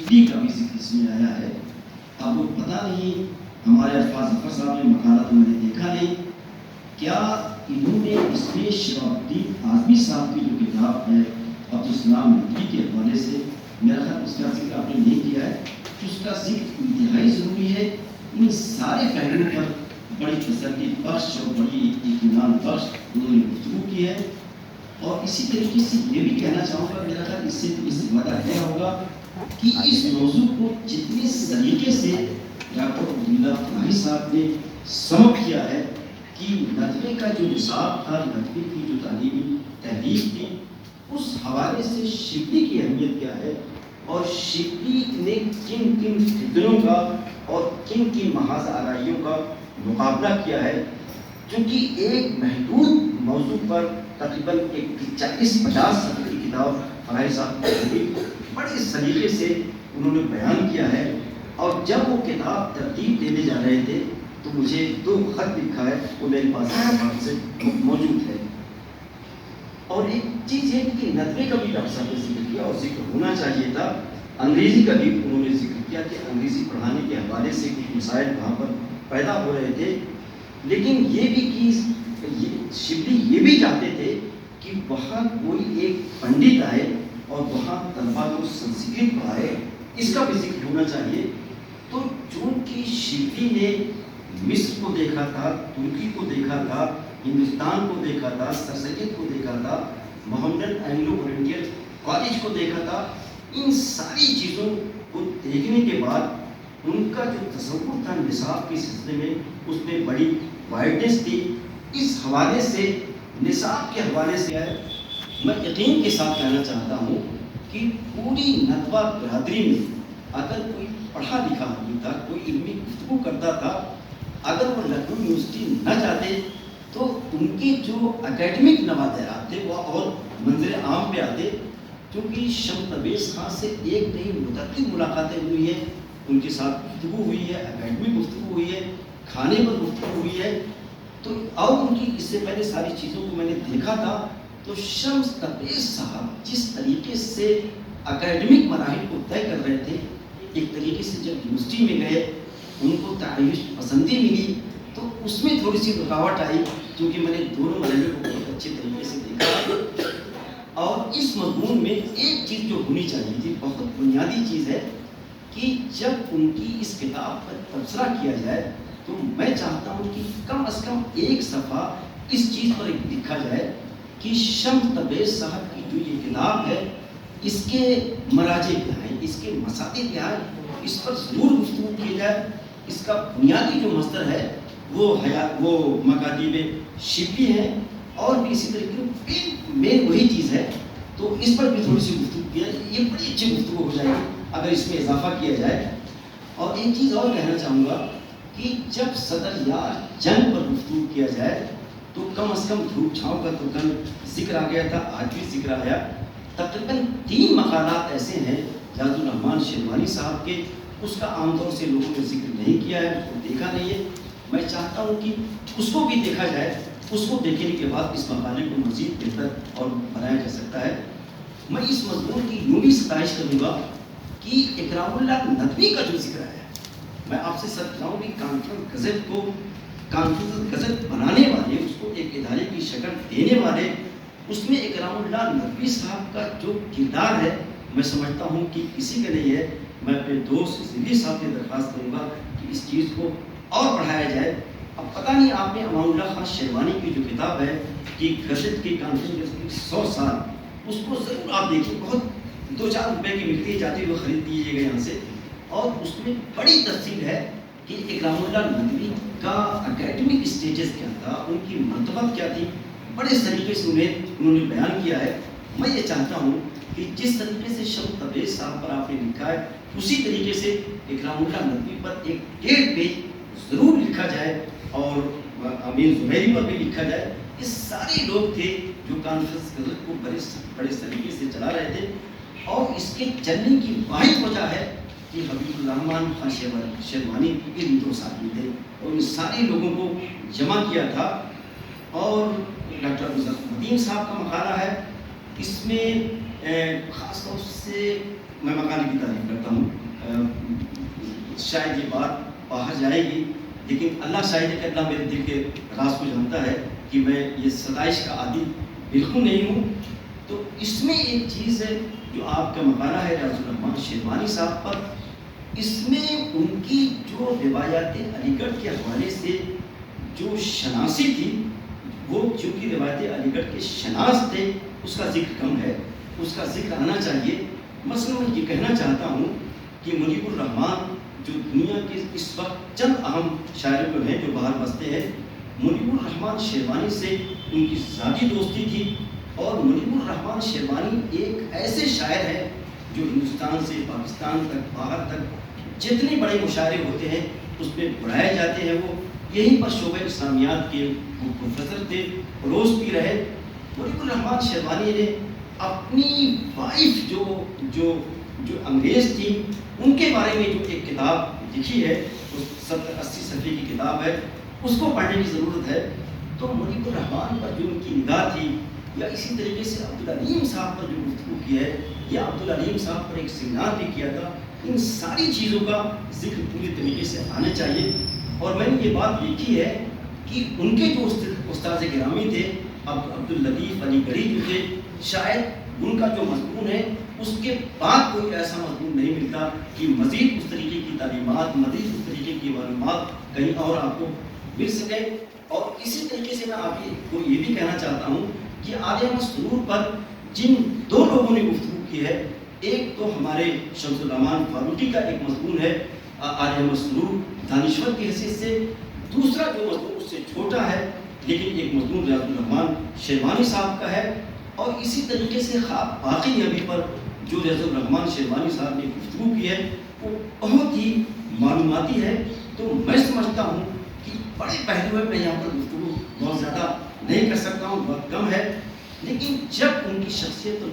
شفیع کا بھی ذکر اس میں آیا ہے. اب وہ پتہ نہیں ہمارے الفاظ ظفر صاحب نے مقالہ تو میں نے دیکھا نہیں, کیا انہوں نے اس میں شہاب الدین اعظمی صاحب کی جو کتاب ہے عبدالسلام ندوی کے حوالے سے, میرا خیال اس کا ذکر آپ نے نہیں کیا ہے. اس کا ذکر انتہائی ضروری ہے. ان سارے پہلوؤں پر بڑی تسلی بخش اور بڑی اطمینان بخش انہوں نے گفتگو کی ہے. اور اسی طریقے سے یہ بھی کہنا چاہوں گا, میرا خیال اس سے استفادہ یہ ہوگا کہ اس موضوع کو جتنے سلیقے سے ڈاکٹر عبداللہ فلاحی صاحب نے سمجھ کیا ہے کہ ندوے کا جو نصاب تھا, ندوے کی جو تعلیمی تحریک تھی, اس حوالے سے شبلی کی اہمیت کیا ہے اور شبلی نے کن کن فتنوں کا اور کن کن محاذ آرائیوں کا مقابلہ کیا ہے. چونکہ ایک محدود موضوع پر تقریباً 40-50 صفحے کی کتاب فلاحی صاحب نے بڑے سلیقے سے انہوں نے بیان کیا ہے. اور جب وہ کتاب ترتیب دینے جا رہے تھے تو مجھے 2 خط لکھا ہے, وہ میرے پاس سے موجود ہے. اور ایک چیز ہے کہ ندوے کا بھی ڈاکٹر صاحب نے ذکر کیا اور ذکر ہونا چاہیے تھا. انگریزی کا بھی انہوں نے ذکر کیا کہ انگریزی پڑھانے کے حوالے سے کچھ مسائل وہاں پر پیدا ہو رہے تھے. لیکن یہ بھی کہ شبلی یہ بھی چاہتے تھے کہ وہاں کوئی ایک پنڈت آئے اور وہاں طلبا کو سنسکرت پڑھائے, اس کا بھی ذکر ہونا چاہیے. تو چونکہ شبلی نے مصر کو دیکھا تھا, ترکی کو دیکھا تھا, ہندوستان کو دیکھا تھا, سر سید کو دیکھا تھا, محمدن اینگلو اورینٹل کالج کو دیکھا تھا, ان ساری چیزوں کو دیکھنے کے بعد ان کا جو تصور تھا نصاب کے سلسلے میں, اس میں بڑی وائڈنس تھی. اس حوالے سے نصاب کے حوالے سے ہے, میں یقین کے ساتھ کہنا چاہتا ہوں کہ پوری ندوہ برادری میں اگر کوئی پڑھا لکھا آدمی تھا, کوئی علمی گفتگو کرتا تھا, اگر وہ لکھنؤ یونیورسٹی نہ جاتے تو ان کے جو اکیڈمک نوادرات تھے وہ اور منظر عام پہ آتے. کیونکہ شمس پرویز خان سے ایک نہیں متعدد ملاقاتیں ہوئی ہیں, ان کے ساتھ گفتگو ہوئی ہے, اکیڈمک گفتگو ہوئی ہے, کھانے پر گفتگو ہوئی ہے. تو اور ان کی اس سے پہلے ساری چیزوں کو میں نے دیکھا تھا. تو شمس تبریز صاحب جس طریقے سے اکیڈمک مراحل کو طے کر رہے تھے, ایک طریقے سے جب یونیورسٹی میں گئے ان کو تعیش پسندی ملی تو اس میں تھوڑی سی رکاوٹ آئی, کیونکہ میں نے دونوں مرحلے کو بہت اچھے طریقے سے دیکھا. اور اس مضمون میں ایک چیز جو ہونی چاہیے تھی, بہت بنیادی چیز ہے کہ جب ان کی اس کتاب پر تبصرہ کیا جائے تو میں چاہتا ہوں کہ کم از کم ایک صفحہ اس چیز پر لکھا جائے کہ شمس تبریز صاحب کی جو یہ کتاب ہے اس کے مراجع کیا ہیں, اس کے مصادر کیا ہیں, اس پر ضرور گفتگو کیا جائے. اس کا بنیادی جو مصدر ہے وہ مکاتیب شبلی ہیں, اور بھی اسی طریقے مین وہی چیز ہے. تو اس پر بھی تھوڑی سی گفتگو کیا جائے, یہ بڑی اچھی گفتگو ہو جائے گی اگر اس میں اضافہ کیا جائے. اور ایک چیز اور کہنا چاہوں گا کہ جب صدر یار جنگ پر گفتگو کیا جائے تو کم از کم دھوپ چھاؤں کا تو کل ذکر آ گیا تھا, آج بھی ذکر آیا. تقریباً 3 مقالات ایسے ہیں جاز الرحمان شیروانی صاحب کے, اس کا عام طور سے لوگوں نے ذکر نہیں کیا ہے, اس کو دیکھا نہیں ہے. میں چاہتا ہوں کہ اس کو بھی دیکھا جائے, اس کو دیکھنے کے بعد اس مقالے کو مزید بہتر اور بنایا جا سکتا ہے. میں اس مضمون کی یوں بھی ستائش کروں گا کہ اکرام اللہ ندوی کا جو ذکر ہے, میں آپ سے سر کہوں کہ کانفرنس گزٹ کو کانفرنس گزٹ بنانے والے, اس کو ایک ادارے کی شکل دینے والے, اس میں اکرام اللہ ندوی صاحب کا جو کردار ہے میں سمجھتا ہوں کہ کسی کا نہیں ہے. میں اپنے دوست زندگی صاحب سے درخواست کروں گا کہ اس چیز کو اور بڑھایا جائے. اب پتہ نہیں آپ نے امان اللہ خان شیروانی کی جو کتاب ہے کہ گزٹ کی کانفرنس کی 100 سال, اس کو ضرور آپ دیکھیں, بہت 2-4 روپے کی ملتی جاتی ہے, وہ خرید دیجیے گا یہاں سے. اور اس میں بڑی تفصیل ہے کہ اکرام اللہ ندوی کا اکیڈمک اسٹیجز کیا تھا, ان کی مرتبہ کیا تھی, بڑے طریقے سے انہوں نے بیان کیا ہے. میں یہ چاہتا ہوں کہ جس طریقے سے شمس تبریز صاحب پر آپ نے لکھا ہے, اسی طریقے سے اکرام اللہ ندوی پر 1.5 پیج ضرور لکھا جائے, اور امین زبیری پر بھی لکھا جائے. یہ سارے لوگ تھے جو کانفرنس گزٹ کو بڑے طریقے سے چلا رہے تھے, اور اس کے چلنے کی واحد وجہ ہے کہ حبیب الرحمان خان شیروانی ان 2 ساتھی تھے, اور ان سارے لوگوں کو جمع کیا تھا. اور ڈاکٹر مدین صاحب کا مقالہ ہے, اس میں خاص طور سے میں مقالے کی تعریف کرتا ہوں. شاید یہ بات باہر جائے گی، لیکن اللہ شاہد ہے کہ اللہ میرے دل کے راز کو جانتا ہے کہ میں یہ ستائش کا عادی بالکل نہیں ہوں۔ تو اس میں ایک چیز ہے جو آپ کا مقالہ ہے ریاض الرحمان شیروانی صاحب پر، اس میں ان کی جو روایات علی گڑھ کے حوالے سے جو شناسی تھی، وہ چونکہ روایت علی گڑھ کے شناس تھے، اس کا ذکر کم ہے، اس کا ذکر آنا چاہیے۔ مثلا میں یہ کہنا چاہتا ہوں کہ منیب الرحمان جو دنیا کے اس وقت چند اہم شاعروں میں ہیں جو باہر بستے ہیں، منیب الرحمان شیروانی سے ان کی ذاتی دوستی تھی، اور منیب الرحمان شیروانی ایک ایسے شاعر ہیں جو ہندوستان سے پاکستان تک، باہر تک جتنے بڑے مشاعرے ہوتے ہیں اس میں بڑھائے جاتے ہیں۔ وہ یہیں پر شعبہ اسلامیات کے پروفیسر تھے، روز بھی رہے۔ منیب الرحمان شیروانی نے اپنی وائف جو انگریز تھی، ان کے بارے میں جو ایک کتاب لکھی ہے، اس 70-80 صفحے کی کتاب ہے، اس کو پڑھنے کی ضرورت ہے۔ تو منیب الرحمان پر جو ان کی نگاہ تھی، یا اسی طریقے سے عبدالعلیم صاحب پر جو گفتگو کی ہے، یا عبدالعلیم صاحب پر ایک سیمینار بھی کیا تھا، ان ساری چیزوں کا ذکر پوری طریقے سے آنا چاہیے۔ اور میں نے یہ بات لکھی ہے کہ ان کے جو استاد گرامی تھے عبداللطیف علی گڑھی جو تھے، شاید ان کا جو مضمون ہے اس کے بعد کوئی ایسا مضمون نہیں ملتا کہ مزید اس طریقے کی تعلیمات، مزید اس طریقے کی معلومات کہیں اور آپ کو مل سکے۔ اور اسی طریقے سے میں آپ کو یہ بھی کہنا چاہتا ہوں کہ آل احمد سرور پر جن دو لوگوں نے گفتگو کی ہے، ایک تو ہمارے شمس الرحمان فاروقی کا ایک مضمون ہے آل احمد سرور دانشور کی حیثیت سے، دوسرا جو مضمون اس سے چھوٹا ہے لیکن ایک مضمون ریاض الرحمان شیروانی صاحب کا ہے۔ اور اسی طریقے سے باقی نبی پر جو ریاض الرحمان شیروانی صاحب نے گفتگو کی ہے وہ بہت ہی معلوماتی ہے۔ تو میں سمجھتا ہوں کہ بڑے پہلو میں یہاں پر گفتگو بہت زیادہ نہیں کر سکتا ہوں، بہت کم ہے، لیکن جب ان کی شخصیت اور